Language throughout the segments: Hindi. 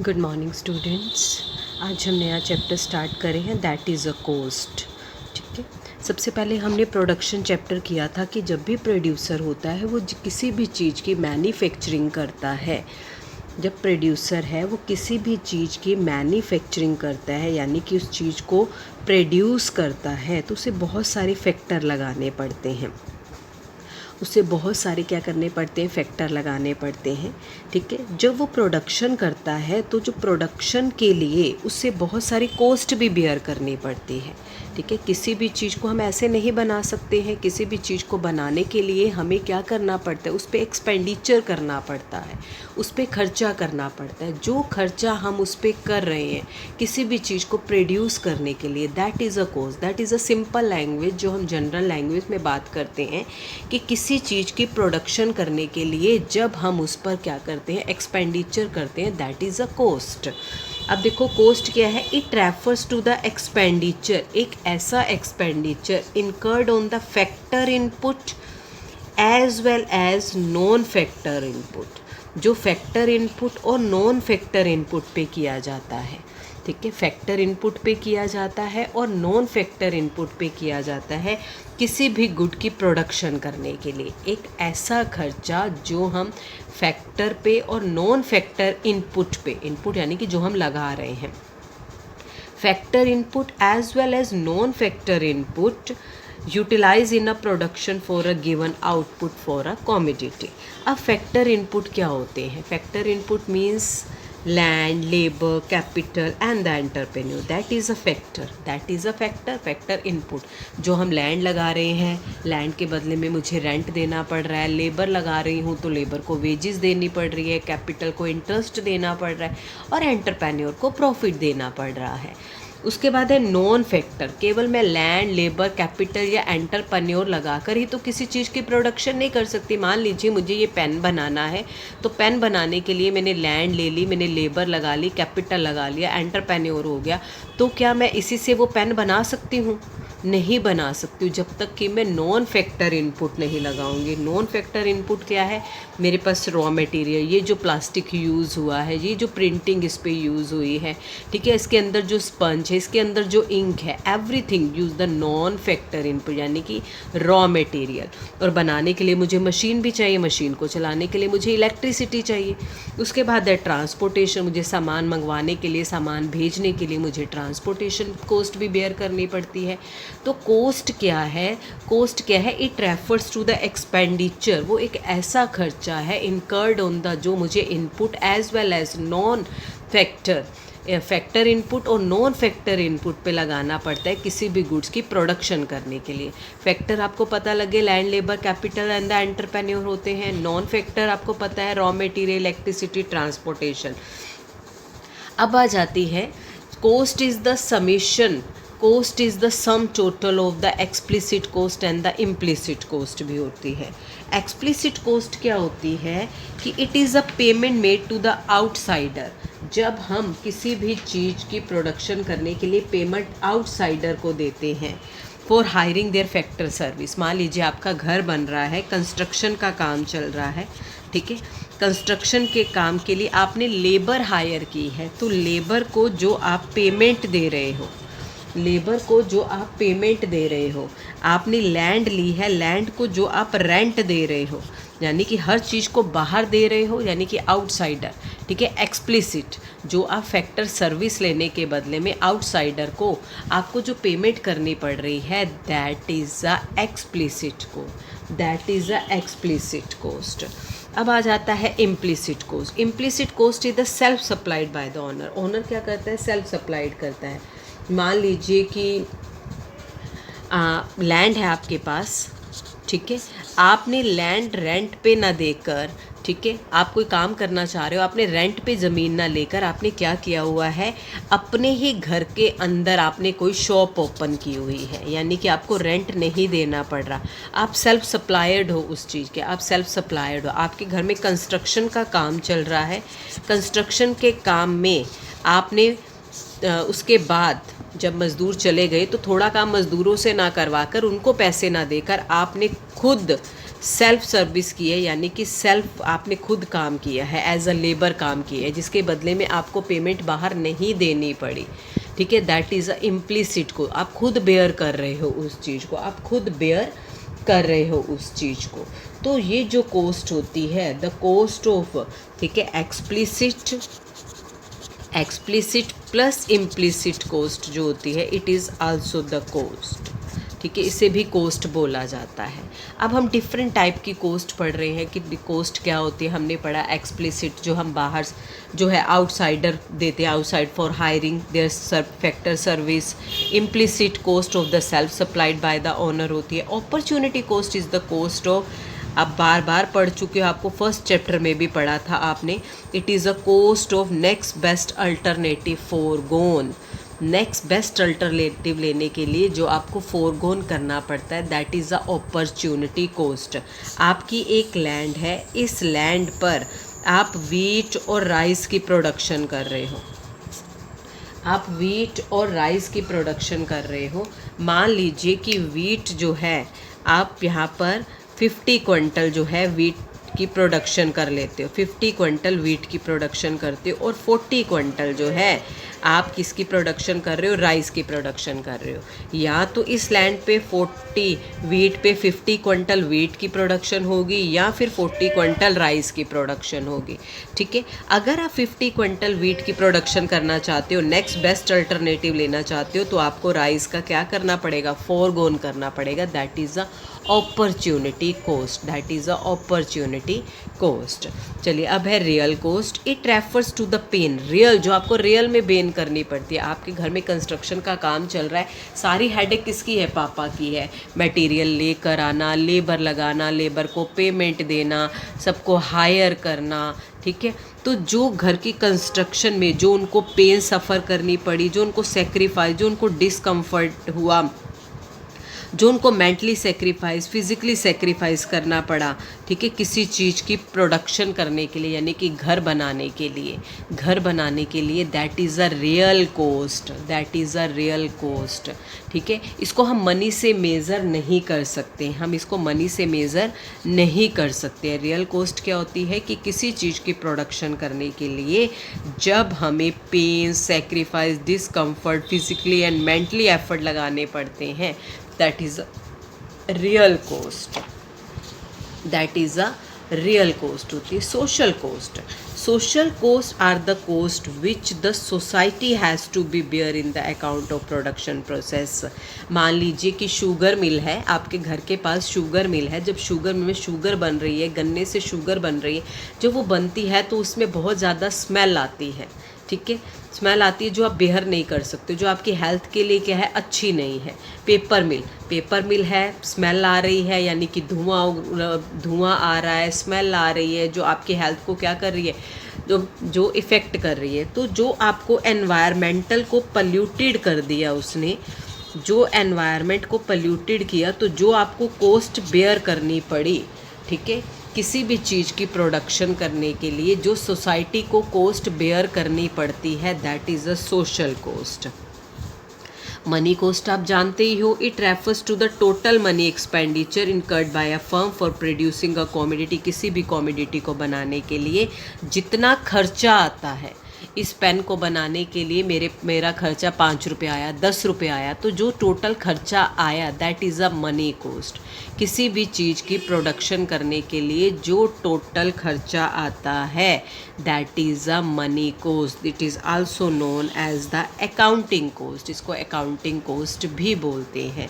Good morning students. आज हम नया चैप्टर स्टार्ट करे हैं, दैट इज़ अ कोस्ट। ठीक है, सबसे पहले हमने प्रोडक्शन चैप्टर किया था कि जब भी प्रोड्यूसर होता है वो किसी भी चीज़ की मैन्युफैक्चरिंग करता है। जब प्रोड्यूसर है वो किसी भी चीज़ की मैन्युफैक्चरिंग करता है, यानी कि उस चीज़ को प्रोड्यूस करता है, तो उसे बहुत सारे फैक्टर लगाने पड़ते हैं। उसे बहुत सारे क्या करने पड़ते हैं, फैक्टर लगाने पड़ते हैं। ठीक है, जब वो प्रोडक्शन करता है तो जो प्रोडक्शन के लिए उससे बहुत सारी कॉस्ट भी बेयर करनी पड़ती है। ठीक है, किसी भी चीज़ को हम ऐसे नहीं बना सकते हैं। किसी भी चीज़ को बनाने के लिए हमें क्या करना पड़ता है, उस पर एक्सपेंडिचर करना पड़ता है, उस पर खर्चा करना पड़ता है। जो खर्चा हम उस पर कर रहे हैं किसी भी चीज़ को प्रोड्यूस करने के लिए, that is a cost. That is a simple language जो हम जनरल लैंग्वेज में बात करते हैं कि किसी चीज़ की प्रोडक्शन करने के लिए जब हम उस पर क्या करते हैं, एक्सपेंडिचर करते हैं, दैट इज़ अ कॉस्ट। अब देखो कॉस्ट क्या है, it refers to the expenditure, एक ऐसा expenditure incurred on the factor input as well as non factor input, जो फैक्टर इनपुट और नॉन फैक्टर इनपुट पे किया जाता है। ठीक है, फैक्टर इनपुट पे किया जाता है और नॉन फैक्टर इनपुट पे किया जाता है किसी भी गुड की प्रोडक्शन करने के लिए। एक ऐसा खर्चा जो हम फैक्टर पे और नॉन फैक्टर इनपुट पे, इनपुट यानी कि जो हम लगा रहे हैं, factor input as well as non factor input utilise in a production for a given output for a commodity. अब फैक्टर इनपुट क्या होते हैं? Factor input means land, labour, capital and the entrepreneur, that is a factor. That is a factor, factor input. जो हम लैंड लगा रहे हैं, लैंड के बदले में मुझे रेंट देना पड़ रहा है, लेबर लगा रही हूँ तो लेबर को वेजेस देनी पड़ रही है, कैपिटल को इंटरेस्ट देना पड़ रहा है और एंटरप्रेन्योर को प्रॉफिट देना पड़ रहा है। उसके बाद है नॉन फैक्टर, केवल मैं लैंड, लेबर, कैपिटल या एंटरप्रेन्योर लगाकर ही तो किसी चीज़ की प्रोडक्शन नहीं कर सकती। मान लीजिए मुझे ये पेन बनाना है, तो पेन बनाने के लिए मैंने लैंड ले ली, मैंने लेबर लगा ली, कैपिटल लगा लिया, एंटरप्रेन्योर हो गया, तो क्या मैं इसी से वो पेन बना सकती हूँ? नहीं बना सकती हूँ, जब तक कि मैं नॉन फैक्टर इनपुट नहीं लगाऊंगी। नॉन फैक्टर इनपुट क्या है? मेरे पास रॉ मटेरियल, ये जो प्लास्टिक यूज़ हुआ है, ये जो प्रिंटिंग इस पर यूज़ हुई है, ठीक है, इसके अंदर जो स्पंज है, इसके अंदर जो इंक है, everything use the non factor input यानी कि रॉ मटेरियल। और बनाने के लिए मुझे मशीन भी चाहिए, मशीन को चलाने के लिए मुझे इलेक्ट्रिसिटी चाहिए। उसके बाद है ट्रांसपोर्टेशन, मुझे सामान मंगवाने के लिए, सामान भेजने के लिए मुझे ट्रांसपोर्टेशन कॉस्ट भी बेयर करनी पड़ती है। तो कॉस्ट क्या है? कॉस्ट क्या है? It refers to the expenditure, वो एक ऐसा खर्चा है इनकर्ड ऑन द, जो मुझे input as well as non factor, factor input और नॉन फैक्टर इनपुट पे लगाना पड़ता है किसी भी गुड्स की प्रोडक्शन करने के लिए। फैक्टर आपको पता लगे land, labour, capital and the entrepreneur होते हैं। नॉन फैक्टर आपको पता है रॉ मटेरियल, इलेक्ट्रिसिटी, ट्रांसपोर्टेशन। अब आ जाती है cost is the summation, cost is the sum total of the explicit cost and the implicit cost भी होती है। एक्सप्लिसिट कॉस्ट क्या होती है कि it is a payment made to the outsider, जब हम किसी भी चीज़ की प्रोडक्शन करने के लिए पेमेंट आउटसाइडर को देते हैं for hiring their factor service. मान लीजिए आपका घर बन रहा है, कंस्ट्रक्शन का काम चल रहा है, ठीक है, कंस्ट्रक्शन के काम के लिए आपने लेबर हायर की है, तो लेबर को जो आप पेमेंट दे रहे हो, लेबर को जो आप पेमेंट दे रहे हो, आपने लैंड ली है, लैंड को जो आप रेंट दे रहे हो, यानी कि हर चीज़ को बाहर दे रहे हो, यानी कि आउटसाइडर। ठीक है, एक्सप्लिसिट, जो आप फैक्टर सर्विस लेने के बदले में आउटसाइडर को आपको जो पेमेंट करनी पड़ रही है, that is a explicit cost, that is a explicit cost. अब आ जाता है implicit cost. Implicit cost is the self supplied by the owner. Owner क्या करता है? सेल्फ सप्लाइड करता है। मान लीजिए कि लैंड है आपके पास, ठीक है, आपने लैंड रेंट पे ना देकर, ठीक है, आप कोई काम करना चाह रहे हो, आपने रेंट पे ज़मीन ना लेकर आपने क्या किया हुआ है, अपने ही घर के अंदर आपने कोई शॉप ओपन की हुई है, यानी कि आपको रेंट नहीं देना पड़ रहा, आप सेल्फ सप्लायर्ड हो उस चीज़ के, आप सेल्फ सप्लायर्ड हो। आपके घर में कंस्ट्रक्शन का काम चल रहा है, कंस्ट्रक्शन के काम में आपने उसके बाद जब मज़दूर चले गए तो थोड़ा काम मज़दूरों से ना करवा कर, उनको पैसे ना देकर, आपने खुद सेल्फ सर्विस की है, यानी कि सेल्फ आपने खुद काम किया है, एज अ लेबर काम किया है, जिसके बदले में आपको पेमेंट बाहर नहीं देनी पड़ी, ठीक है, दैट इज़ अ इम्प्लिसिट को, आप खुद बेयर कर रहे हो उस चीज़ को, आप खुद बेयर कर रहे हो उस चीज़ को। तो ये जो कॉस्ट होती है, द कॉस्ट ऑफ, ठीक है, एक्सप्लिसिट प्लस इम्प्लिसिट कॉस्ट जो होती है, it is also the cost, ठीक है, इसे भी कॉस्ट बोला जाता है। अब हम डिफरेंट टाइप की कॉस्ट पढ़ रहे हैं कि कॉस्ट क्या होती है। हमने पढ़ा एक्सप्लिसिट, जो हम बाहर जो है आउटसाइडर देते हैं, outside for hiring their factor service. Implicit cost of the self supplied by the owner होती है। Opportunity cost is the cost of, आप बार बार पढ़ चुके हो, आपको फर्स्ट चैप्टर में भी पढ़ा था आपने, it is a cost of next best alternative forgone. Next best alternative लेने के लिए जो आपको फोरगोन करना पड़ता है, that is a opportunity cost. आपकी एक लैंड है, इस लैंड पर आप वीट और राइस की प्रोडक्शन कर रहे हो, आप वीट और राइस की प्रोडक्शन कर रहे हो। मान लीजिए कि वीट जो है, आप यहाँ पर 50 क्विंटल जो है वीट की प्रोडक्शन कर लेते हो, 50 क्विंटल वीट की प्रोडक्शन करते हो, और 40 क्विंटल जो है आप किसकी प्रोडक्शन कर रहे हो, राइस की प्रोडक्शन कर रहे हो। या तो इस लैंड पे 40 वीट पे 50 क्विंटल वीट की प्रोडक्शन होगी, या फिर 40 क्विंटल राइस की प्रोडक्शन होगी, ठीक है। अगर आप 50 क्विंटल वीट की प्रोडक्शन करना चाहते हो, नेक्स्ट बेस्ट अल्टरनेटिव लेना चाहते हो, तो आपको राइस का क्या करना पड़ेगा, फोरगोन करना पड़ेगा, that is a opportunity cost, that is a opportunity cost. चलिए अब है real cost. It refers to the pain, real जो आपको रियल में बेन करनी पड़ती है। आपके घर में कंस्ट्रक्शन का काम चल रहा है, सारी हेडेक किसकी है, पापा की है। मटेरियल लेकर आना, लेबर लगाना, लेबर को पेमेंट देना, सबको हायर करना, ठीक है। तो जो घर की कंस्ट्रक्शन में जो उनको पेन सफ़र करनी पड़ी, जो उनको सेक्रीफाइस, जो उनको डिसकम्फर्ट हुआ, जो उनको मेंटली सेक्रीफाइस, फिज़िकली सेक्रीफाइस करना पड़ा, ठीक है, किसी चीज़ की प्रोडक्शन करने के लिए, यानी कि घर बनाने के लिए, घर बनाने के लिए, that is a real cost, that is a real cost, ठीक है। इसको हम मनी से मेज़र नहीं कर सकते, हम इसको मनी से मेज़र नहीं कर सकते। रियल कॉस्ट क्या होती है कि किसी चीज़ की प्रोडक्शन करने के लिए जब हमें pain, sacrifice, discomfort, physically and mentally effort लगाने पड़ते हैं, that is a real cost, that is a real cost होती है। social cost, social cost are the cost which the society has to be bear in the account of production process। मान लीजिए कि शुगर मिल है, आपके घर के पास शुगर मिल है, जब शुगर मिल में शुगर बन रही है, गन्ने से शुगर बन रही है, जब वो बनती है तो उसमें बहुत ज़्यादा स्मेल आती है, ठीक है, स्मेल आती है जो आप बेहर नहीं कर सकते, जो आपकी हेल्थ के लिए क्या है, अच्छी नहीं है। पेपर मिल है, स्मेल आ रही है, यानी कि धुआं आ रहा है, स्मेल आ रही है, जो आपकी हेल्थ को क्या कर रही है, जो इफ़ेक्ट कर रही है। तो जो आपको एनवायरमेंटल को पल्यूटेड कर दिया उसने, जो एनवायरनमेंट को पल्यूटेड किया, तो जो आपको कॉस्ट बेयर करनी पड़ी, ठीक है, किसी भी चीज़ की प्रोडक्शन करने के लिए जो सोसाइटी को कॉस्ट बेयर करनी पड़ती है, that is a social cost. Money cost आप जानते ही हो, it refers to the total money expenditure incurred by a firm for producing a commodity. किसी भी कॉमोडिटी को बनाने के लिए जितना खर्चा आता है, इस पेन को बनाने के लिए मेरा खर्चा 5 रुपये आया, 10 रुपये आया, तो जो टोटल खर्चा आया, that is a money cost. किसी भी चीज़ की प्रोडक्शन करने के लिए जो टोटल खर्चा आता है, that is a money cost. It is also known as the accounting cost, इसको अकाउंटिंग कॉस्ट भी बोलते हैं।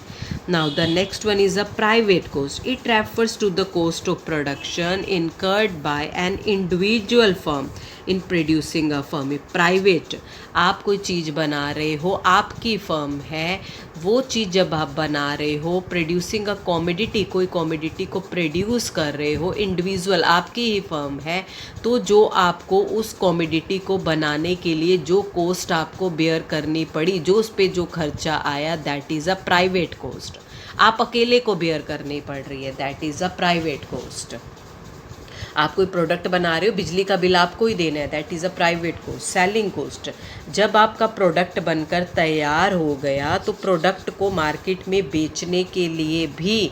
Now the next one is a private cost. It refers to the cost of production incurred by an individual firm in producing a firm. Private, आप कोई चीज़ बना रहे हो, आपकी फर्म है, वो चीज़ जब आप बना रहे हो, प्रोड्यूसिंग अ कॉमोडिटी, कोई कॉमोडिटी को प्रोड्यूस कर रहे हो, इंडिविजुअल आपकी ही फर्म है, तो जो आपको उस कॉमोडिटी को बनाने के लिए जो कॉस्ट आपको बेयर करनी पड़ी, जो उस पर जो खर्चा आया, that is a private cost. आप अकेले को बेयर करनी पड़ रही है, that is a private cost. आप कोई प्रोडक्ट बना रहे हो, बिजली का बिल आपको ही देना है, that is a private cost. Selling cost, जब आपका प्रोडक्ट बनकर तैयार हो गया तो प्रोडक्ट को मार्केट में बेचने के लिए भी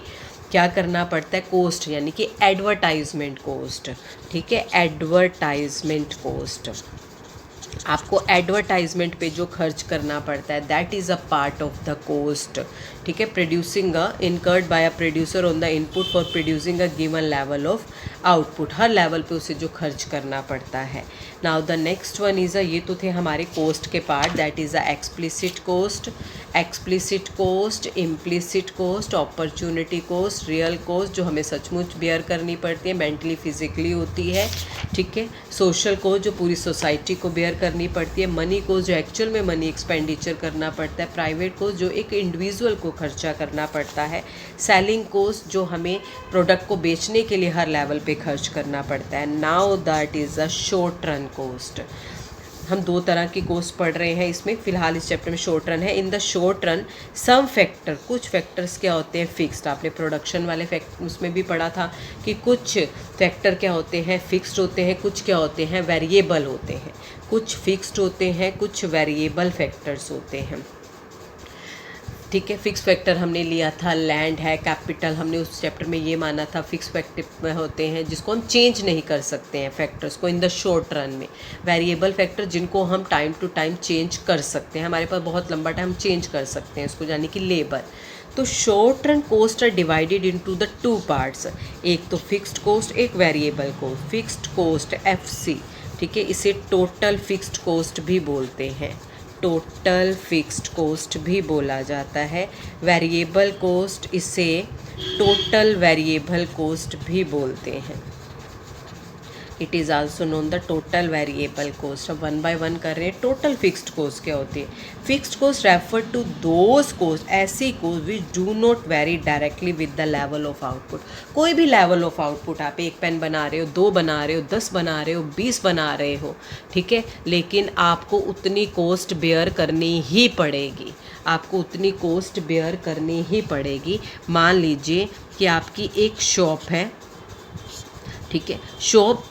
क्या करना पड़ता है, कोस्ट यानी कि एडवर्टाइजमेंट कोस्ट, ठीक है, एडवर्टाइजमेंट कोस्ट, आपको एडवर्टाइजमेंट पे जो खर्च करना पड़ता है that is a part of the cost, ठीक है। Producing incurred by a producer on the input for producing a given level of output, हर लेवल पे उसे जो खर्च करना पड़ता है। Now the next one is ये तो थे हमारे कोस्ट के part, that is a explicit cost, explicit cost, implicit cost, opportunity cost, real cost जो हमें सचमुच बेयर करनी पड़ती है, मेंटली फिजिकली होती है, ठीक है। सोशल कोस्ट जो पूरी सोसाइटी को बेयर करनी पड़ती है, मनी कोस्ट जो एक्चुअल में मनी एक्सपेंडिचर करना पड़ता है, प्राइवेट कोस्ट जो एक इंडिविजुअल को खर्चा करना पड़ता है, सेलिंग कोस्ट जो हमें प्रोडक्ट को बेचने के लिए हर लेवल पे खर्च करना पड़ता है। Now that is a short run cost. हम दो तरह की कोस्ट पढ़ रहे हैं इसमें, फिलहाल इस चैप्टर में शॉर्ट रन है। In the short run some factor, कुछ फैक्टर्स क्या होते हैं फिक्स्ड, आपने प्रोडक्शन वाले फैक्ट उसमें भी पढ़ा था कि कुछ फैक्टर क्या होते हैं फिक्स्ड होते हैं, कुछ क्या होते हैं वेरिएबल होते हैं, कुछ फिक्स्ड होते हैं, कुछ वेरिएबल फैक्टर्स होते हैं, ठीक है। फिक्स फैक्टर हमने लिया था लैंड है, कैपिटल हमने उस चैप्टर में ये माना था फिक्स फैक्टर में होते हैं जिसको हम चेंज नहीं कर सकते हैं फैक्टर्स को इन द शॉर्ट रन में। वेरिएबल फैक्टर जिनको हम टाइम टू टाइम चेंज कर सकते हैं, हमारे पास बहुत लंबा टाइम चेंज कर सकते हैं इसको, यानी कि लेबर। तो short run cost are divided into the two parts, एक तो फिक्स्ड कोस्ट, एक variable cost. Fixed cost FC, ठीक है, इसे टोटल फिक्स्ड कोस्ट भी बोलते हैं, टोटल फिक्स्ड कोस्ट भी बोला जाता है। वेरिएबल कोस्ट इसे टोटल वेरिएबल कोस्ट भी बोलते हैं, it is also known the total variable cost. अब वन बाय वन कर रहे हैं। टोटल फिक्स्ड कोस्ट क्या होती है? Fixed cost refer to those cost, ऐसी cost which do not vary directly with the level of output. कोई भी लेवल ऑफ आउटपुट, आप एक पेन बना रहे हो, 2 बना रहे हो, 10 बना रहे हो, 20 बना रहे हो, ठीक है, लेकिन आपको उतनी कॉस्ट बेयर करनी ही पड़ेगी, आपको उतनी कॉस्ट बेयर करनी ही पड़ेगी। मान लीजिए कि आपकी एक शॉप है, ठीक है, शॉप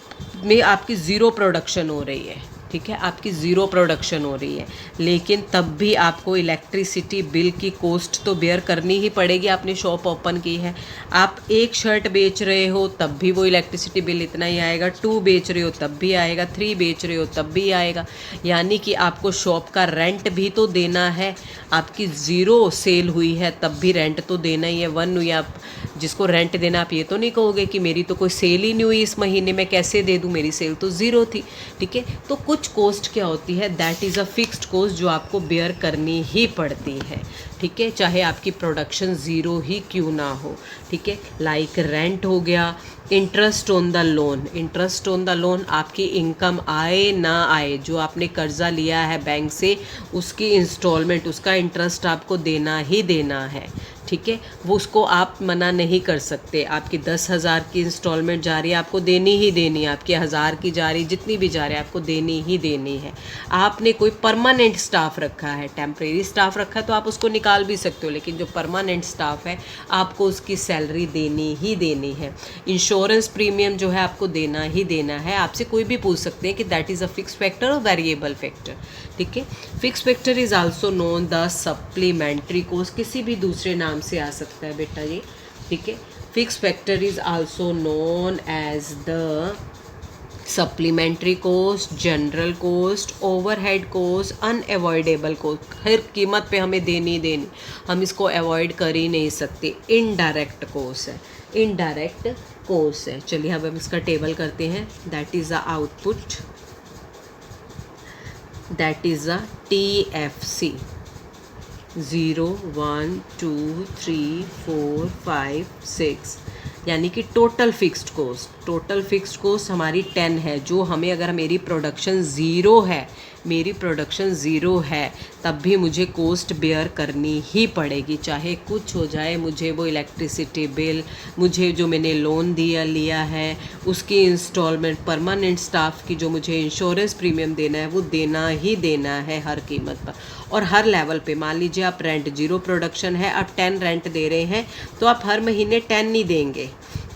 में आपकी ज़ीरो प्रोडक्शन हो रही है, ठीक है, आपकी ज़ीरो प्रोडक्शन हो रही है, लेकिन तब भी आपको इलेक्ट्रिसिटी बिल की कॉस्ट तो बेयर करनी ही पड़ेगी। आपने शॉप ओपन की है, आप एक शर्ट बेच रहे हो तब भी वो इलेक्ट्रिसिटी बिल इतना ही आएगा, 2 बेच रहे हो तब भी आएगा, 3 बेच रहे हो तब भी आएगा, यानी कि आपको शॉप का रेंट भी तो देना है। आपकी ज़ीरो सेल हुई है तब भी रेंट तो देना ही है। 1 हुई, आप जिसको रेंट देना, आप ये तो नहीं कहोगे कि मेरी तो कोई सेल ही नहीं हुई इस महीने में, कैसे दे दूँ, मेरी सेल तो ज़ीरो थी, ठीक है। तो कुछ कॉस्ट क्या होती है, that is a fixed cost जो आपको बेयर करनी ही पड़ती है, ठीक है, चाहे आपकी प्रोडक्शन ज़ीरो ही क्यों ना हो, ठीक है। लाइक रेंट हो गया, interest on the loan, interest on the loan आपकी इनकम आए ना आए, जो आपने कर्जा लिया है बैंक से उसकी इंस्टॉलमेंट, उसका इंटरेस्ट आपको देना ही देना है, ठीक है, वो उसको आप मना नहीं कर सकते। आपकी 10,000 की इंस्टॉलमेंट जा रही है, आपको देनी ही देनी है, आपकी 1000 की जा रही, जितनी भी जा रही है आपको देनी ही देनी है। आपने कोई परमानेंट स्टाफ रखा है, टेम्परेरी स्टाफ रखा है तो आप उसको निकाल भी सकते हो, लेकिन जो परमानेंट स्टाफ है आपको उसकी सैलरी देनी ही देनी है। इंश्योरेंस प्रीमियम जो है आपको देना ही देना है। आपसे कोई भी पूछ सकते हैं कि that is a fix factor और वेरिएबल फैक्टर, ठीक है। Fixed factor is also known the supplementary cost, किसी भी दूसरे नाम से आ सकता है बेटा ये, ठीक है। Fixed factor is also known as the supplementary cost, general cost, overhead cost, unavoidable cost, हर कीमत पे हमें देनी देनी, हम इसको अवॉइड कर ही नहीं सकते। इनडायरेक्ट कोस्ट है, इनडायरेक्ट कोस्ट है। चलिए अब हम इसका टेबल करते हैं। That is a output, that is a TFC 0 1 2 3 4 5 6, यानी कि total fixed cost, total fixed cost हमारी 10 है, जो हमें, अगर मेरी प्रोडक्शन ज़ीरो है, मेरी प्रोडक्शन ज़ीरो है तब भी मुझे कॉस्ट बेयर करनी ही पड़ेगी, चाहे कुछ हो जाए। मुझे वो इलेक्ट्रिसिटी बिल, मुझे जो मैंने लोन लिया है उसकी इंस्टॉलमेंट, परमानेंट स्टाफ की जो मुझे इंश्योरेंस प्रीमियम देना है वो देना ही देना है हर कीमत पर और हर लेवल पे। मान लीजिए आप रेंट, ज़ीरो प्रोडक्शन है, आप 10 रेंट दे रहे हैं तो आप हर महीने 10 नहीं देंगे,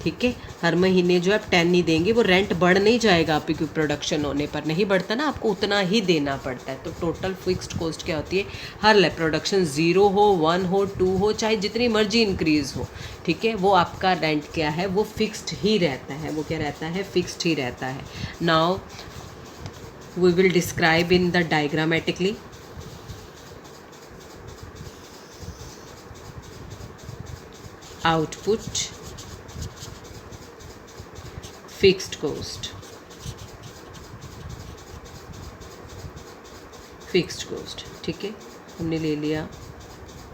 ठीक है। हर महीने जो आप 10 नहीं देंगे वो रेंट बढ़ नहीं जाएगा आपकी प्रोडक्शन होने पर, नहीं बढ़ता ना, आपको उतना ही देना पड़ता है। तो टोटल फिक्स्ड कॉस्ट क्या होती है, हर प्रोडक्शन 0 हो, 1 हो, 2 हो, चाहे जितनी मर्जी इंक्रीज़ हो, ठीक है, वो आपका रेंट क्या है, वो फिक्स्ड ही रहता है। वो क्या रहता है, फिक्स्ड ही रहता है। Now we will describe in the diagrammatically. Output, fixed cost, fixed cost, ठीक है। हमने ले लिया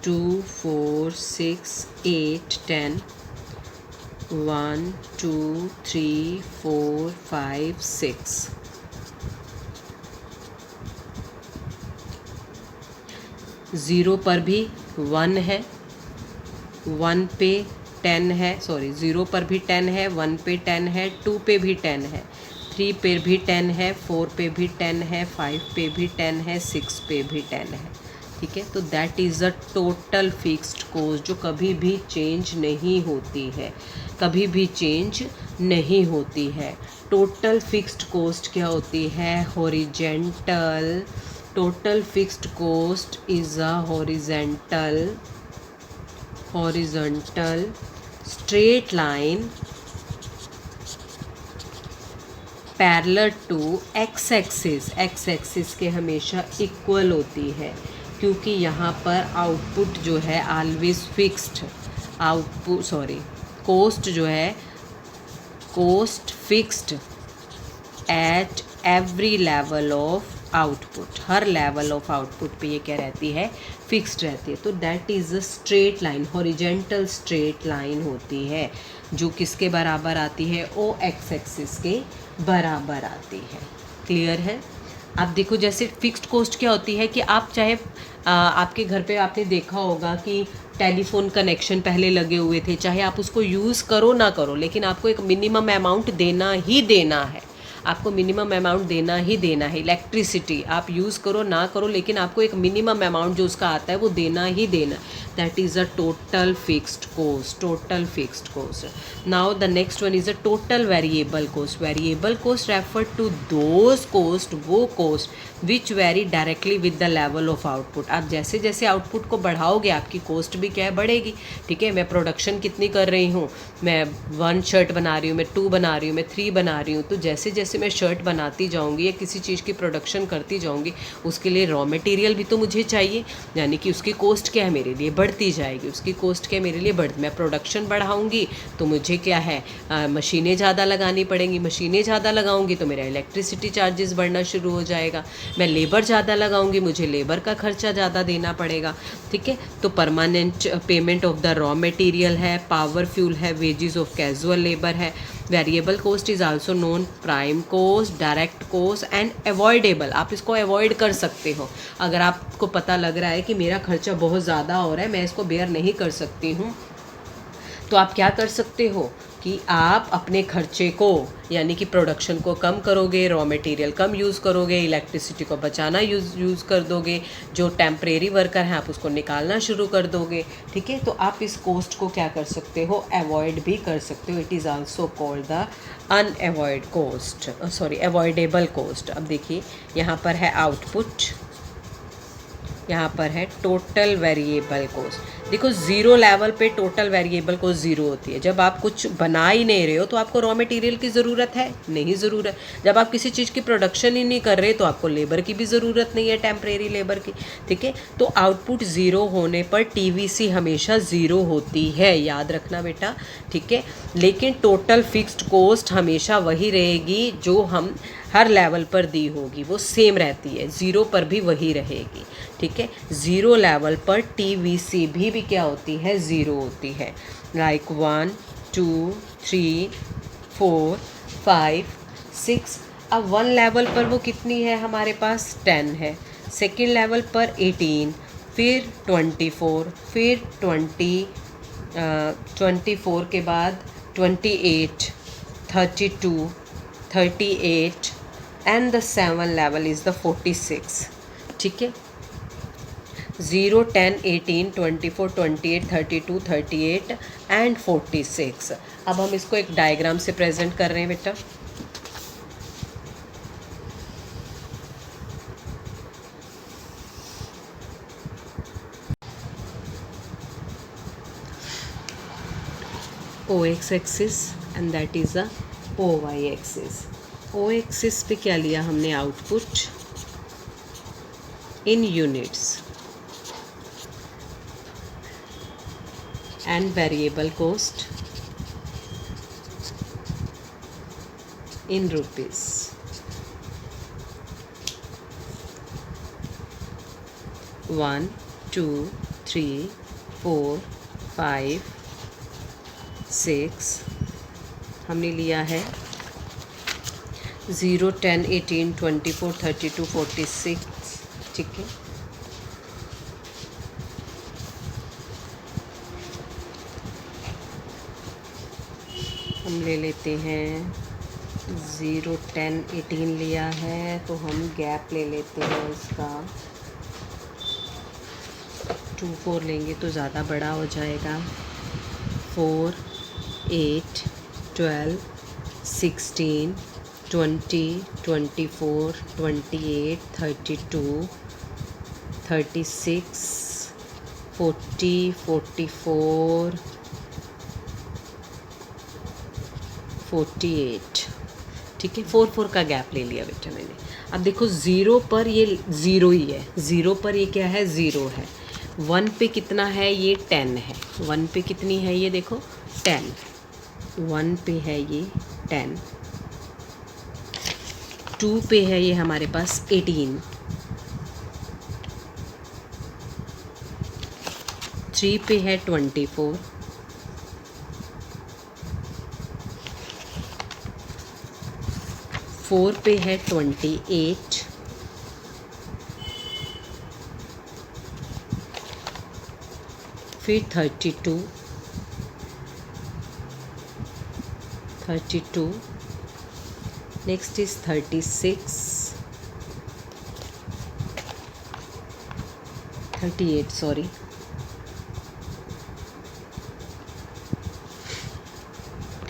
2, 4, 6, 8, 10, 1, 2, 3, 4, 5, 6। 0 पर भी 1 है, 1 पे 10 है, सॉरी 0 पर भी 10 है, 1 पे 10 है, 2 पे भी 10 है, 3 पे भी 10 है, 4 पे भी 10 है, 5 पे भी 10 है, 6 पे भी 10 है, ठीक है। तो that is a total fixed cost जो कभी भी चेंज नहीं होती है, कभी भी चेंज नहीं होती है। टोटल फिक्स्ड कॉस्ट क्या होती है, horizontal. Total fixed cost is a horizontal straight line parallel to X axis के हमेशा इक्वल होती है, क्योंकि यहाँ पर आउटपुट जो है ऑलवेज फिक्स्ड, कॉस्ट जो है, cost fixed at every level of output. हर लेवल ऑफ आउटपुट पे ये क्या रहती है, फिक्स्ड रहती है। तो that is a straight line, horizontal straight line होती है, जो किसके बराबर आती है, ओ एक्स एक्सिस के बराबर आती है। क्लियर है। आप देखो जैसे फिक्स्ड कॉस्ट क्या होती है कि आप चाहे आपके घर पे आपने देखा होगा कि टेलीफोन कनेक्शन पहले लगे हुए थे, चाहे आप उसको यूज़ करो ना करो, लेकिन आपको एक मिनिमम अमाउंट देना ही देना है, आपको मिनिमम अमाउंट देना ही देना है। इलेक्ट्रिसिटी आप यूज़ करो ना करो, लेकिन आपको एक मिनिमम अमाउंट जो उसका आता है वो देना ही देना। That is a total fixed cost, total fixed cost. Now the next one is a total variable cost. Variable cost refer to those cost, वो cost which vary directly with the level of output. आप जैसे जैसे आउटपुट को बढ़ाओगे आपकी कॉस्ट भी क्या है, बढ़ेगी, ठीक है। मैं प्रोडक्शन कितनी कर रही हूँ, मैं 1 शर्ट बना रही हूँ, मैं 2 बना रही हूँ, मैं 3 बना रही हूँ, तो जैसे जैसे मैं शर्ट बनाती जाऊँगी या किसी चीज़ की प्रोडक्शन करती जाऊँगी, उसके लिए रॉ मटेरियल भी तो मुझे चाहिए, यानी कि उसकी कॉस्ट क्या है मेरे लिए बढ़ती जाएगी, उसकी कॉस्ट क्या है मेरे लिए मैं प्रोडक्शन बढ़ाऊँगी तो मुझे क्या है, मशीनें ज़्यादा लगानी पड़ेंगी, मशीनें ज़्यादा लगाऊंगी तो मेरा इलेक्ट्रिसिटी चार्जेस बढ़ना शुरू हो जाएगा, मैं लेबर ज़्यादा लगाऊंगी, मुझे लेबर का खर्चा ज़्यादा देना पड़ेगा, ठीक है। तो permanent payment of the raw material है, पावर फ्यूल है, वेजेस ऑफ कैजुअल लेबर है। Variable cost is also known prime cost, direct cost and avoidable. आप इसको अवॉइड कर सकते हो अगर आपको पता लग रहा है कि मेरा खर्चा बहुत ज़्यादा हो रहा है, मैं इसको बेयर नहीं कर सकती हूँ, तो आप क्या कर सकते हो कि आप अपने खर्चे को यानी कि प्रोडक्शन को कम करोगे, रॉ मटेरियल कम यूज़ करोगे, इलेक्ट्रिसिटी को बचाना यूज़ कर दोगे, जो टेम्परेरी वर्कर हैं आप उसको निकालना शुरू कर दोगे, ठीक है। तो आप इस कॉस्ट को क्या कर सकते हो, अवॉइड भी कर सकते हो। It is also called the unavoid cost, avoidable cost. अब देखिए यहाँ पर है आउटपुट, यहाँ पर है टोटल वेरिएबल कॉस्ट। देखो ज़ीरो लेवल पे टोटल वेरिएबल कॉस्ट ज़ीरो होती है। जब आप कुछ बना ही नहीं रहे हो तो आपको रॉ मटेरियल की ज़रूरत है, नहीं ज़रूरत। जब आप किसी चीज़ की प्रोडक्शन ही नहीं कर रहे तो आपको लेबर की भी ज़रूरत नहीं है, टेम्परेरी लेबर की, ठीक है। तो आउटपुट ज़ीरो होने पर टीवीसी हमेशा ज़ीरो होती है, याद रखना बेटा, ठीक है। लेकिन टोटल फिक्स्ड कॉस्ट हमेशा वही रहेगी जो हम हर लेवल पर दी होगी, वो सेम रहती है, ज़ीरो पर भी वही रहेगी, ठीक है। ज़ीरो लेवल पर टीवीसी भी क्या होती है, ज़ीरो होती है। लाइक 1 2 3 4 5 6। अब 1 लेवल पर वो कितनी है हमारे पास, 10 है। सेकेंड लेवल पर 18, फिर 24, फिर 24 के बाद 28, 32, 38 and the 7 level is the 46, ठीक है। 0, 10, 18, 24, 28, 32, 38 एंड 46। अब हम इसको एक डायग्राम से प्रेजेंट कर रहे हैं बेटा। O X axis and that is a O Y axis. O axis पे क्या लिया हमने output in units and variable cost in rupees. One, two, three, four, five, six हमने लिया है 0, 10, 18, 24, 32, 46। ठीक है, हम ले लेते हैं 0, 10, 18 लिया है तो हम गैप ले लेते हैं इसका 2, 4 लेंगे तो ज़्यादा बड़ा हो जाएगा। 4, 8, 12, 16, 20, 24, 28, 32, 36, 40, 44, 48। ठीक है, 4, 4 का गैप ले लिया बेटा मैंने। अब देखो 0 पर ये 0 ही है, 0 पर ये क्या है, 0 है। 1 पे कितना है, ये 10 है। 1 पे कितनी है, ये देखो 10। 1 पे है ये 10। 2 पे है ये हमारे पास 18। 3 पे है 24। 4 पे है 28। फिर 32। Next is 36। 38 सॉरी।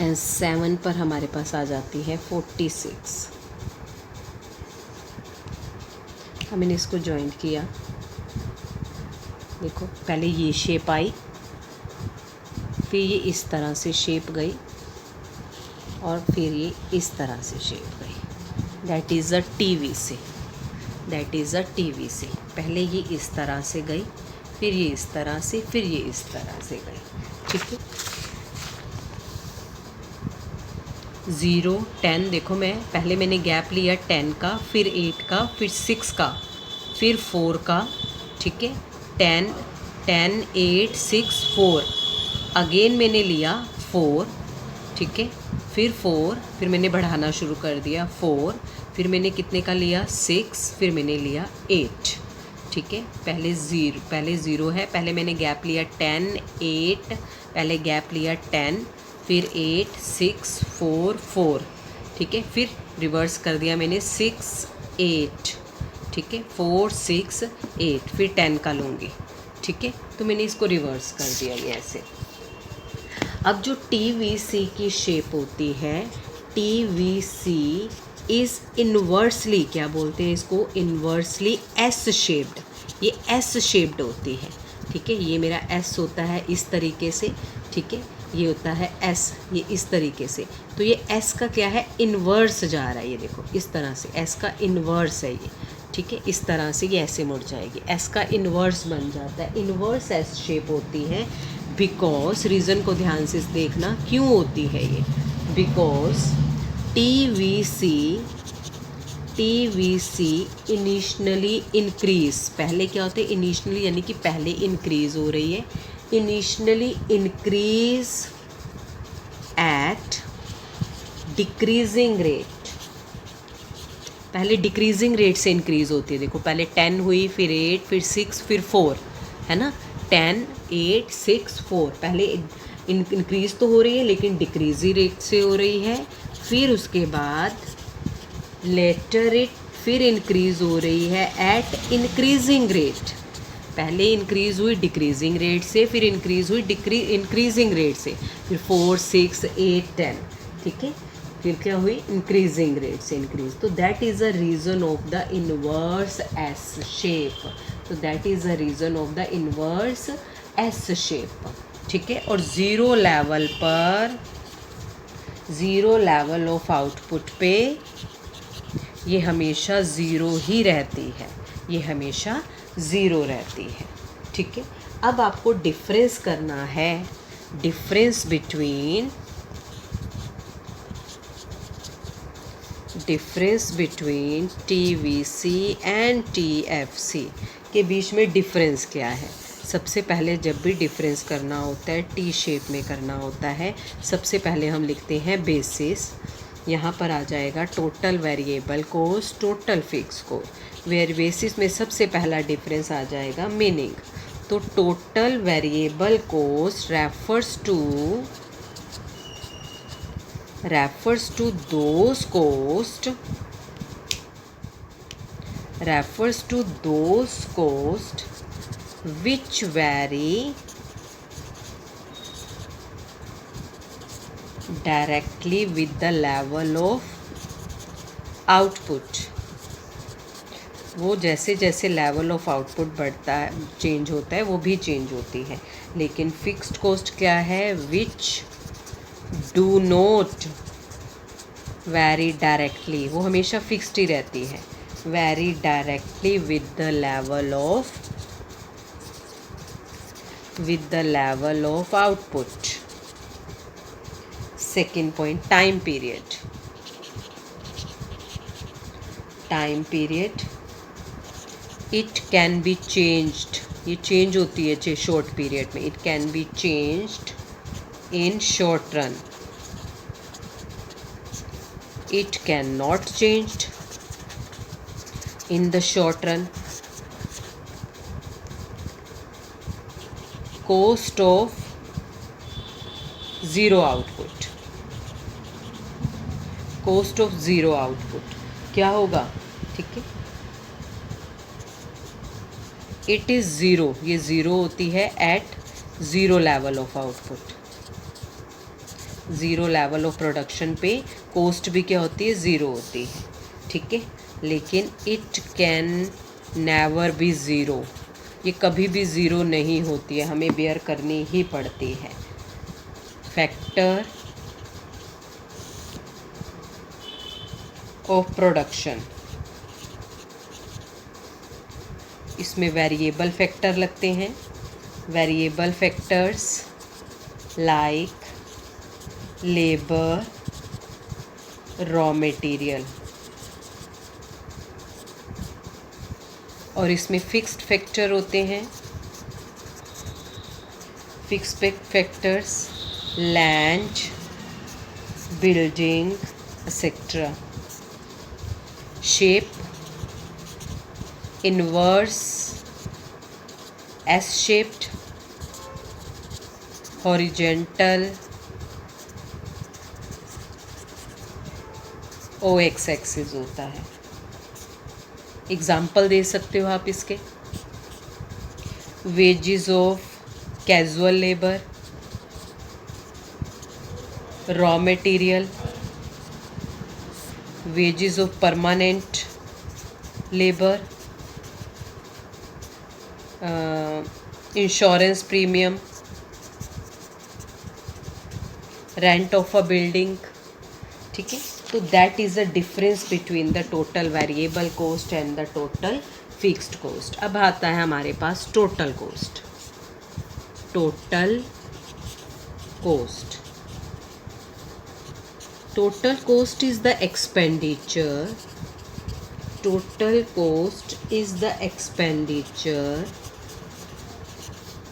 एंड 7 पर हमारे पास आ जाती है 46। हमने इसको जॉइंट किया, देखो पहले ये शेप आई, फिर ये इस तरह से शेप गई और फिर ये इस तरह से शेप गई। That is a TVC। That is a TVC। पहले ये इस तरह से गई, फिर ये इस तरह से, फिर ये इस तरह से गई। ठीक है, 0, 10 देखो मैं पहले मैंने गैप लिया 10 का, फिर 8 का, फिर 6 का, फिर 4 का। ठीक है, 10, 10, 8, 6, 4। अगेन मैंने लिया 4। ठीक है, फिर 4, फिर मैंने बढ़ाना शुरू कर दिया 4, फिर मैंने कितने का लिया 6, फिर मैंने लिया 8। ठीक है, पहले 0 है, पहले मैंने गैप लिया 10, 8, पहले गैप लिया 10, फिर 8, 6, 4, 4। ठीक है, फिर रिवर्स कर दिया मैंने 6, 8। ठीक है, 4, 6, 8, फिर 10 का लूँगी। ठीक है, तो मैंने इसको रिवर्स कर दिया ये ऐसे। अब जो TVC की शेप होती है, TVC इज़ इन्वर्सली, क्या बोलते हैं इसको, इन्वर्सली S शेप्ड। ये S शेप्ड होती है। ठीक है, ये मेरा S होता है इस तरीके से। ठीक है, ये होता है S, ये इस तरीके से। तो ये S का क्या है, इन्वर्स जा रहा है। ये देखो इस तरह से S का इन्वर्स है ये। ठीक है, इस तरह से ये ऐसे मुड़ जाएगी, S का इन्वर्स बन जाता है। इन्वर्स S शेप होती है बिकॉज, रीज़न को ध्यान से देखना क्यों होती है ये, बिकॉज TVC इनिशनली इंक्रीज। पहले क्या होते हैं, इनिशनली यानी कि पहले इंक्रीज हो रही है। इनिशनली इंक्रीज एट डिक्रीजिंग रेट। पहले डिक्रीजिंग रेट से इंक्रीज होती है। देखो पहले 10 हुई, फिर 8, फिर 6, फिर 4, है ना। 10, 8, 6, 4 पहले इंक्रीज तो हो रही है लेकिन डिक्रीजिंग रेट से हो रही है। फिर उसके बाद लेटर इट फिर इंक्रीज हो रही है एट इंक्रीजिंग रेट। पहले इंक्रीज़ हुई डिक्रीजिंग रेट से, फिर इंक्रीज़ हुई इंक्रीजिंग रेट से, फिर 4, 6, 8, 10, ठीक है, फिर क्या हुई इंक्रीजिंग रेट से इंक्रीज। तो that is a reason of the inverse S shape. तो that is a reason of the inverse S shape, ठीक है। और ज़ीरो लेवल ऑफ आउटपुट पे ये हमेशा ज़ीरो ही रहती है, ये हमेशा ज़ीरो रहती है, ठीक है। अब आपको डिफरेंस करना है, difference between TVC and TFC के बीच में डिफरेंस क्या है। सबसे पहले जब भी डिफरेंस करना होता है, टी शेप में करना होता है, सबसे पहले हम लिखते हैं बेसिस। यहाँ पर आ जाएगा total variable cost, total fix cost. Basis में सबसे पहला डिफरेंस आ जाएगा मीनिंग। तो total variable cost refers to those cost which vary directly with the level of output। वो जैसे जैसे लेवल ऑफ आउटपुट बढ़ता है, चेंज होता है, वो भी चेंज होती है। लेकिन फिक्स्ड कॉस्ट क्या है, which do not vary directly, वो हमेशा फिक्स्ड ही रहती है, vary directly with the level of output. Second point, time period it can be changed, ये चेंज होती है शॉर्ट पीरियड में। It can be changed in short run, it cannot changed in the short run। cost of zero output क्या होगा, ठीक है, इट इज़ ज़ीरो, ये ज़ीरो होती है at zero level of output. Zero level of production पे कॉस्ट भी क्या होती है, ज़ीरो होती है, ठीक है। लेकिन it can never be zero, ये कभी भी ज़ीरो नहीं होती है, हमें बेयर करनी ही पड़ती है। फैक्टर ऑफ प्रोडक्शन, इसमें वेरिएबल फैक्टर लगते हैं। Variable factors like labour, raw material, और इसमें फिक्स्ड फैक्टर होते हैं। Fixed factors land, building etcetera. Shape inverse S shaped, horizontal OX axis होता है। एग्जाम्पल दे सकते हो आप इसके, wages of casual labour, raw material, wages of permanent labour, insurance premium, rent of a building, ठीक है। तो that is the difference between the total variable cost and the total fixed cost. अब आता है हमारे पास total cost. Total cost is the expenditure. Total cost is the expenditure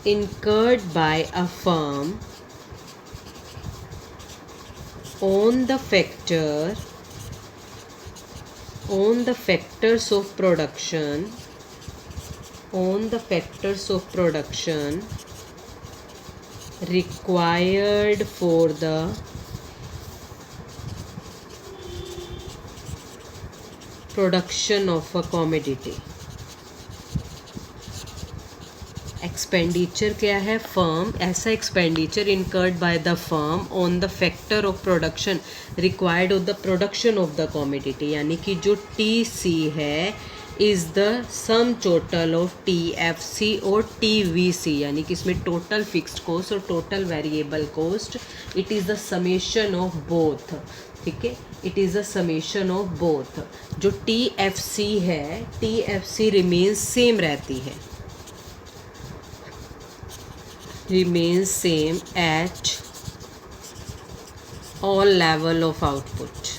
incurred by a firm on the factors of production required for the production of a commodity। Expenditure क्या है? फर्म, ऐसा expenditure incurred by the firm on the factor of production required of the production of the commodity, यानी कि जो TC है is the sum total of TFC और TVC, यानी कि इसमें टोटल फिक्स्ड कॉस्ट और total variable cost, it is the summation of both, ठीक है, it is a summation of both. जो TFC है, TFC रिमेन्स सेम रहती है, remains same at all level of output,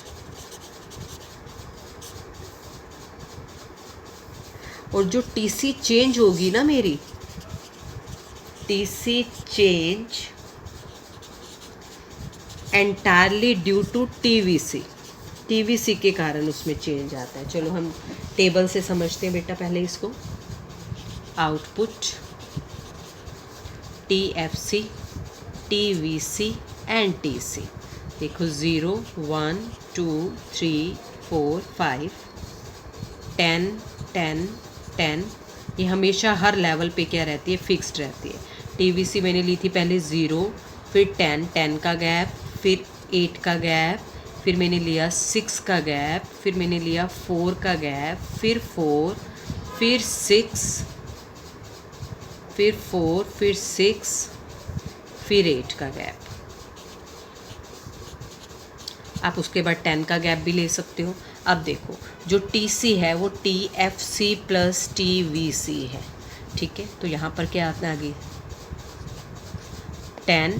और जो TC चेंज होगी ना मेरी, TC change entirely due to TVC के कारण उसमें चेंज आता है। चलो हम टेबल से समझते हैं बेटा पहले इसको। Output TFC, TVC and TC। देखो 0 1 2 3 4 5 10 10 10, ये हमेशा हर लेवल पे क्या रहती है? फिक्स्ड रहती है। TVC मैंने ली थी पहले 0, फिर 10 का गैप, फिर 8 का गैप, फिर मैंने लिया 6 का गैप, फिर मैंने लिया 4 का गैप, फिर 4, फिर 6, फिर 4, फिर 6, फिर 8 का गैप। आप उसके बाद 10 का गैप भी ले सकते हो। अब देखो जो TC है वो TFC प्लस TVC है, ठीक है। तो यहाँ पर क्या आता है आगे? 10,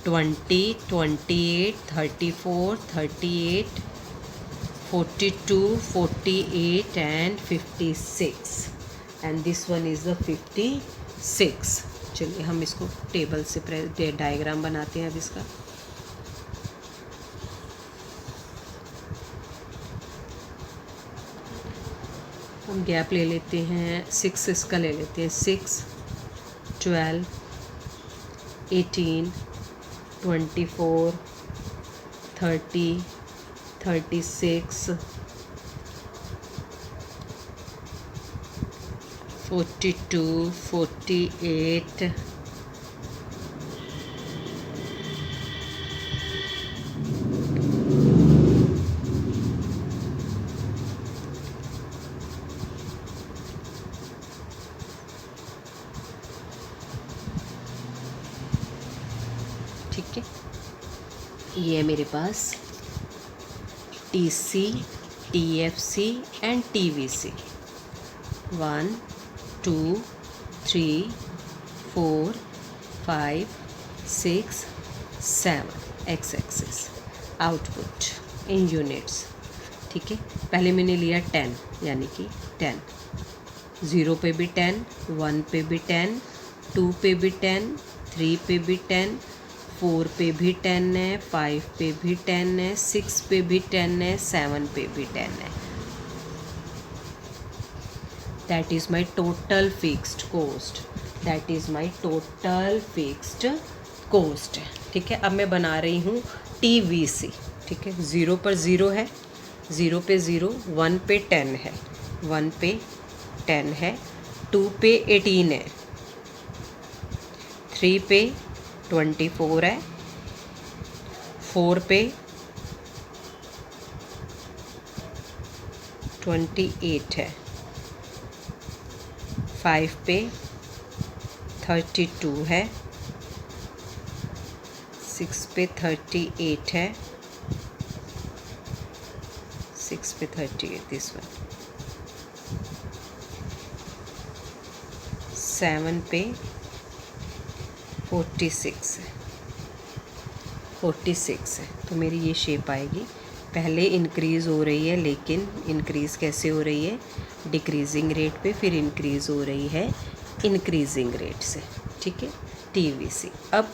20, 28, 34, 38, 42, 48 and 56, and this one is the 56। चलिए हम इसको टेबल से डायग्राम बनाते हैं अब इसका। हम गैप ले लेते हैं 6, इसका ले लेते हैं 6, 12, 18, 24, 30, 36, 42, 48, ठीक है। ये है मेरे पास TC, TFC and TVC। 1 2 3 4 5 6 7 x axis. Output in units, ठीक है। पहले मैंने लिया 10, यानी कि 10, 0 पे भी 10, 1 पे भी 10, 2 पे भी 10, 3 पे भी 10, 4 पे भी 10 है, 5 पे भी 10 है, 6 पे भी 10 है, 7 पे भी 10 है। That is my total fixed cost, that is my total fixed cost, ठीक है। अब मैं बना रही हूँ TVC, ठीक है। 0 पर 0 है, 0 पे 0, 1 पे 10 है, 1 पे 10 है, 2 पे 18 है, 3 पे 24 है, 4 पे 28 है, 5 पे 32 है, 6 पे 38 है, 6 पे 38, दिस वन, 7 पे 46 है, 46 है। तो मेरी ये शेप आएगी। पहले इंक्रीज़ हो रही है, लेकिन इंक्रीज़ कैसे हो रही है? डिक्रीजिंग रेट पे, फिर इंक्रीज़ हो रही है इंक्रीजिंग रेट से, ठीक है। TVC, अब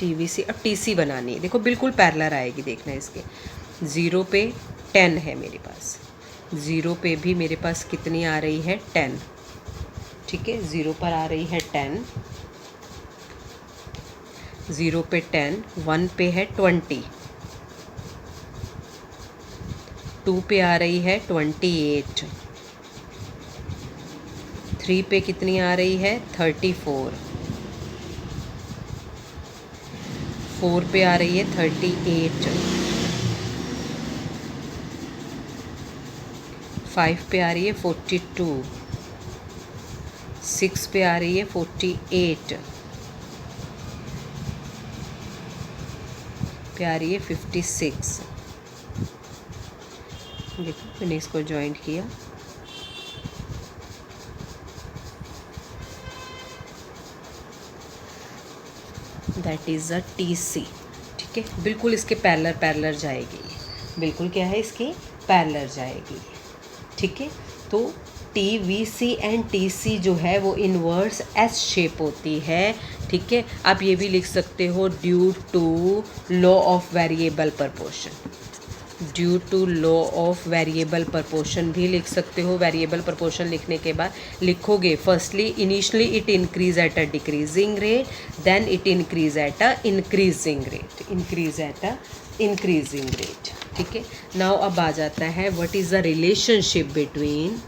TVC, अब TC बनानी है। देखो बिल्कुल पैरेलल आएगी, देखना इसके। 0 पे 10 है मेरे पास, 0 पे भी मेरे पास कितनी आ रही है? 10, ठीक है। 0 पर आ रही है 10, 0 पे 10, 1 पे है 20, 2 पे आ रही है 28, 3 पे कितनी आ रही है 34, 4 पे आ रही है 38, 5 पे आ रही है 42, 6 पे आ रही है 48, पे आ रही है 56। देखो मैंने इसको जॉइंट किया, दैट इज़ अ TC। ठीक है, बिल्कुल इसके पैरेलल जाएगी, बिल्कुल क्या है इसकी पैरेलल जाएगी। ठीक है, तो TVC एंड TC जो है वो इन्वर्स S शेप होती है। ठीक है, आप ये भी लिख सकते हो due to law of variable proportion, due to law of variable proportion भी लिख सकते हो। वेरिएबल प्रपोर्शन लिखने के बाद लिखोगे firstly initially it increase at a decreasing rate, then it increase at a increasing rate, increase at a increasing rate. ठीक है, नाउ अब आ जाता है what is the relationship between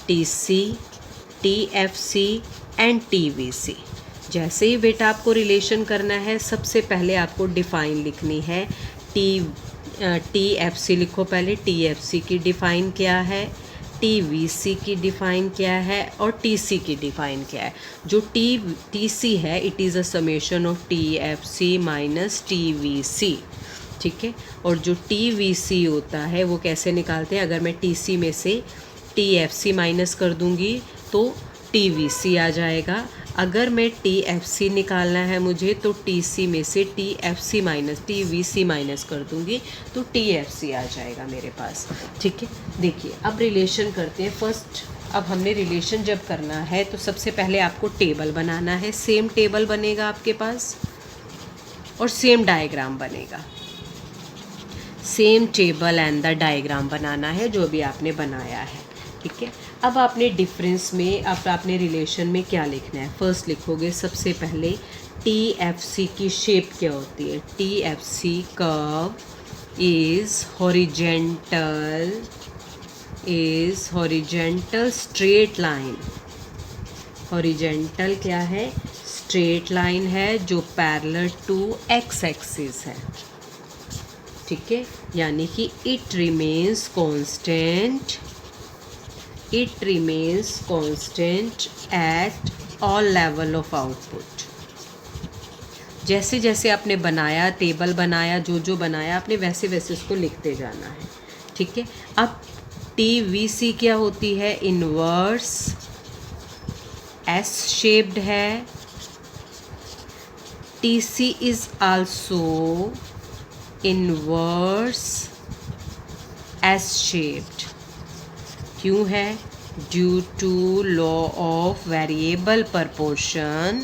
TC, TFC and TVC। जैसे ही बेटा आपको रिलेशन करना है, सबसे पहले आपको डिफ़ाइन लिखनी है। TFC लिखो पहले, TFC की डिफ़ाइन क्या है, TVC की डिफ़ाइन क्या है और TC की डिफ़ाइन क्या है। जो TC है it is a summation of TFC minus TVC। ठीक है, और जो TVC होता है वो कैसे निकालते हैं, अगर मैं TC में से TFC माइनस कर दूंगी तो TVC आ जाएगा। अगर मैं TFC निकालना है मुझे तो TC में से TVC माइनस कर दूंगी तो TFC आ जाएगा मेरे पास। ठीक है, देखिए अब रिलेशन करते हैं। फर्स्ट अब हमने रिलेशन जब करना है तो सबसे पहले आपको टेबल बनाना है। सेम टेबल बनेगा आपके पास और सेम डायग्राम बनेगा। Same table and the diagram बनाना है जो भी आपने बनाया है। ठीक है, अब आपने डिफरेंस में अब आपने रिलेशन में क्या लिखना है। फर्स्ट लिखोगे सबसे पहले TFC की शेप क्या होती है। TFC curve is horizontal straight line. Horizontal क्या है, स्ट्रेट लाइन है जो पैरेलल टू x एक्सिस है। ठीक है, यानी कि it remains constant at all level of output. जैसे जैसे आपने बनाया, टेबल बनाया, जो बनाया आपने वैसे वैसे उसको लिखते जाना है। ठीक है, अब TVC क्या होती है, इनवर्स S शेप्ड है। TC is also inverse S shaped. क्यों है, due to law of variable proportion,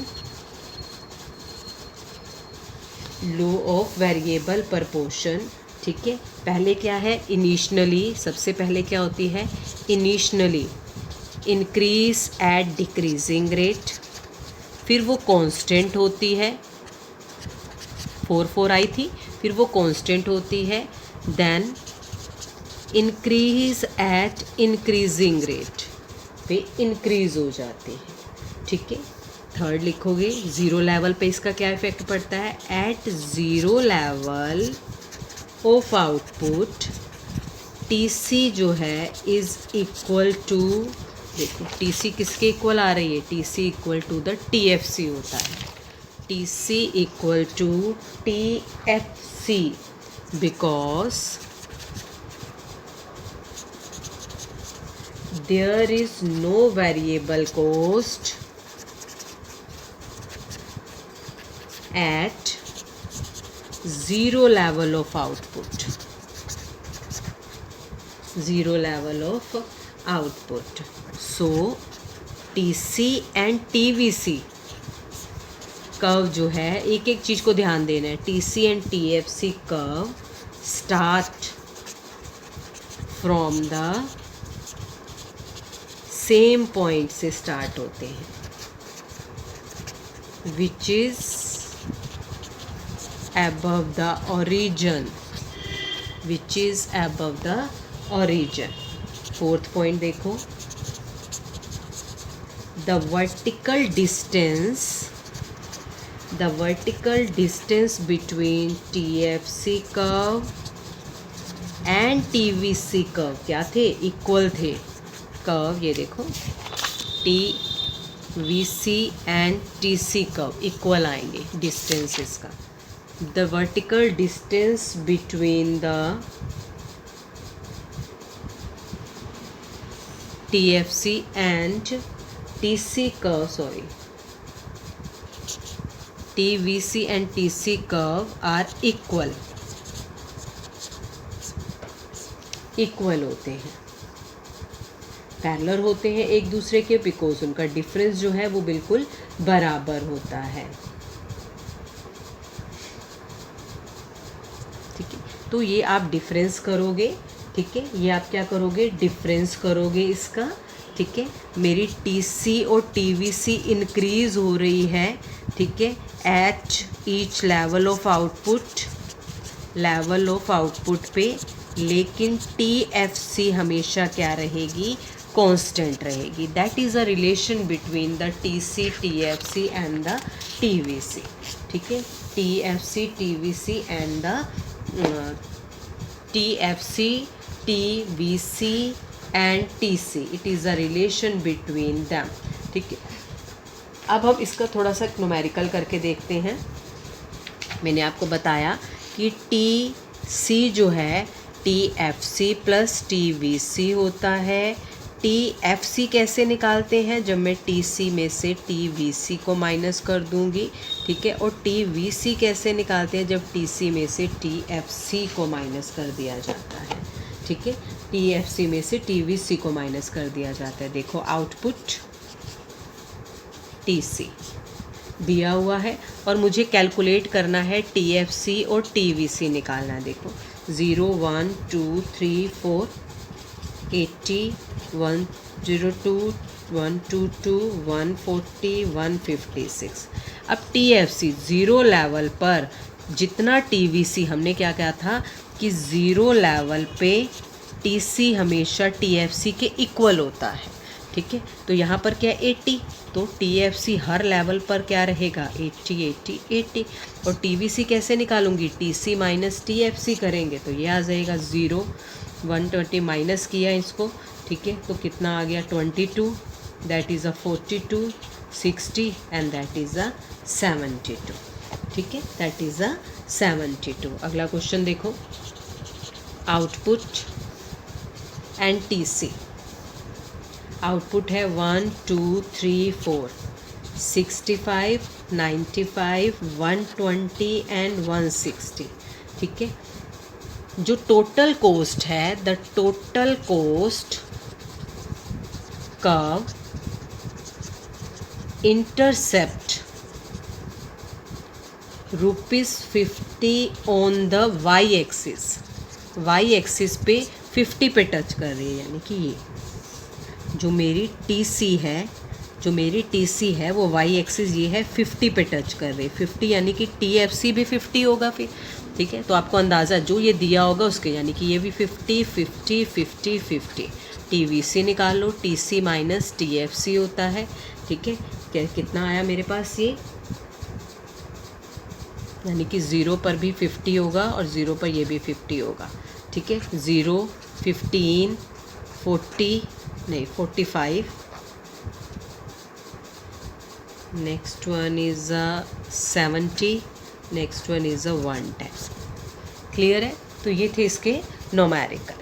law of variable proportion. ठीक है, पहले क्या है इनिशियली, सबसे पहले क्या होती है initially increase at decreasing rate, फिर वो कांस्टेंट होती है, 4 आई थी, फिर वो कांस्टेंट होती है, then increase at increasing rate पे इंक्रीज हो जाते हैं। ठीक है, थर्ड लिखोगे ज़ीरो लेवल पे इसका क्या इफेक्ट पड़ता है, at zero level of output TC जो है इज़ इक्वल टू, देखो TC किसके इक्वल आ रही है, TC equal to the TFC होता है। TC equal to TFC because there is no variable cost at zero level of output, zero level of output. So TC and TVC curve जो है, एक एक चीज़ को ध्यान देना है। TC and TFC curve start from the same point से स्टार्ट होते हैं, which is above the origin, which is above the origin. Fourth point देखो, the vertical distance between TFC curve and TVC curve क्या थे, इक्वल थे। कर्व ये देखो, TVC and TC curve equal आएंगे डिस्टेंसेस का। The vertical distance between the TFC and TC curve, TVC and TC curve are equal होते हैं, पैरेलल होते हैं एक दूसरे के, बिकॉज उनका डिफरेंस जो है वो बिल्कुल बराबर होता है। ठीक है, तो ये आप डिफरेंस करोगे। ठीक है, ये आप क्या करोगे, डिफरेंस करोगे इसका। ठीक है, मेरी TC और TVC इंक्रीज हो रही है। ठीक है, at each level of output पे, लेकिन TFC हमेशा क्या रहेगी, कांस्टेंट रहेगी। That is a relation between the TC, TFC and the TVC। ठीक है, TFC, TVC and the TFC, TVC and TC, it is a relation between them. ठीक है, अब हम इसका थोड़ा सा न्यूमेरिकल करके देखते हैं। मैंने आपको बताया कि TC जो है TFC प्लस TVC होता है। TFC कैसे निकालते हैं, जब मैं TC में से TVC को माइनस कर दूंगी। ठीक है, और TVC कैसे निकालते हैं, जब TC में से TFC को माइनस कर दिया जाता है। ठीक है, TFC में से TVC को माइनस कर दिया जाता है। देखो आउटपुट TC दिया हुआ है और मुझे कैलकुलेट करना है TFC और TVC निकालना है। देखो 0 1 2 3 4 80 102 122 140 156। अब TFC ज़ीरो लेवल पर जितना TVC, हमने क्या कहा था कि ज़ीरो लेवल पे TC हमेशा TFC के इक्वल होता है। ठीक है, तो यहाँ पर क्या है 80, तो TFC हर लेवल पर क्या रहेगा 80 80 80। और TVC कैसे निकालूंगी, TC माइनस TFC करेंगे तो ये आ जाएगा 0 120 माइनस किया इसको। ठीक है, तो कितना आ गया 22, that is a 42 60 and that is अ 72। ठीक है, दैट इज़ अ 72। अगला क्वेश्चन देखो, आउटपुट एंड TC। आउटपुट है 1 2 3 4 65 95 120 एंड 160। ठीक है, जो टोटल कोस्ट है, the total cost curve intercept ₹50 on the Y axis पे 50 पे टच कर रही है, यानी कि ये जो मेरी TC है वो वाई एक्सिस ये है 50 पे टच कर रही है। 50 यानी कि TFC भी 50 होगा फिर। ठीक है, तो आपको अंदाज़ा जो ये दिया होगा उसके, यानी कि ये भी 50 50 50 50। TVC निकाल लो, TC माइनस TFC होता है। ठीक है, कितना आया मेरे पास ये, यानी कि 0 पर भी 50 होगा और 0 पर ये भी 50 होगा। ठीक है, 0 15 40 नहीं 45, next one is 70, next one is 110। Clear है, तो ये थे इसके न्यूमेरिकल।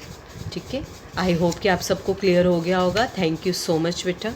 ठीक है, आई होप कि आप सबको क्लियर हो गया होगा। थैंक यू सो मच बेटा।